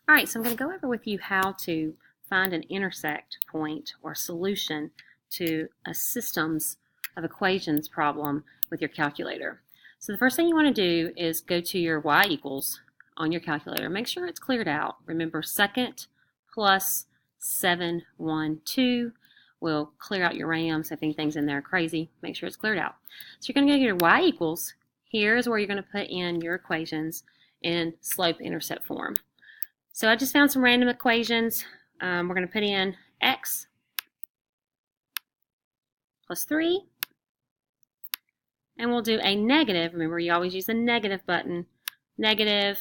All right, so I'm going to go over with you how to find an intersect point or solution to a systems of equations problem with your calculator. So the first thing you want to do is go to your y equals on your calculator. Make sure it's cleared out. Remember, second plus 712 will clear out your RAMs if anything's in there crazy. Make sure it's cleared out. So you're going to go to your y equals. Here's where you're going to put in your equations in slope-intercept form. So I just found some random equations. We're going to put in x plus 3, and we'll do a negative. Remember, you always use the negative button. Negative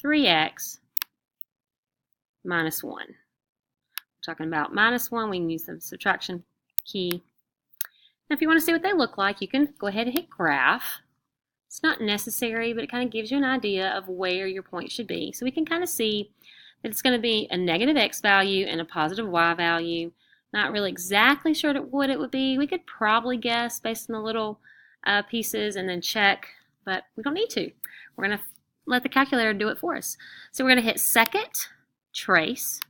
3x minus 1. We're talking about minus 1. We can use the subtraction key. Now, if you want to see what they look like, you can go ahead and hit graph. It's not necessary, but it kind of gives you an idea of where your point should be. So we can kind of see that it's going to be a negative x value and a positive y value. Not really exactly sure what it would be. We could probably guess based on the little pieces and then check, but we don't need to. We're going to let the calculator do it for us. So we're going to hit second, trace.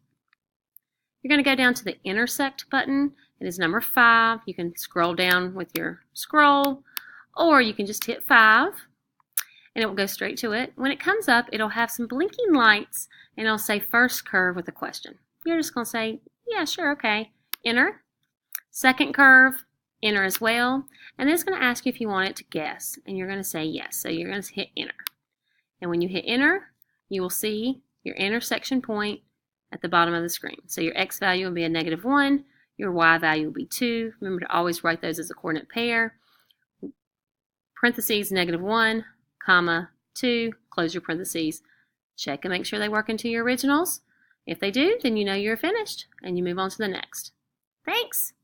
You're going to go down to the intersect button. It is number 5. You can scroll down with your scroll, or you can just hit 5, and it will go straight to it. When it comes up, it'll have some blinking lights, and it'll say first curve with a question. You're just going to say, yeah, sure, okay. Enter. Second curve, enter as well. And then it's going to ask you if you want it to guess, and you're going to say yes. So you're going to hit enter. And when you hit enter, you will see your intersection point at the bottom of the screen. So your x value will be a negative 1. Your y value will be 2. Remember to always write those as a coordinate pair. Parentheses, negative 1, comma, 2, close your parentheses. Check and make sure they work into your originals. If they do, then you know you're finished, and you move on to the next. Thanks!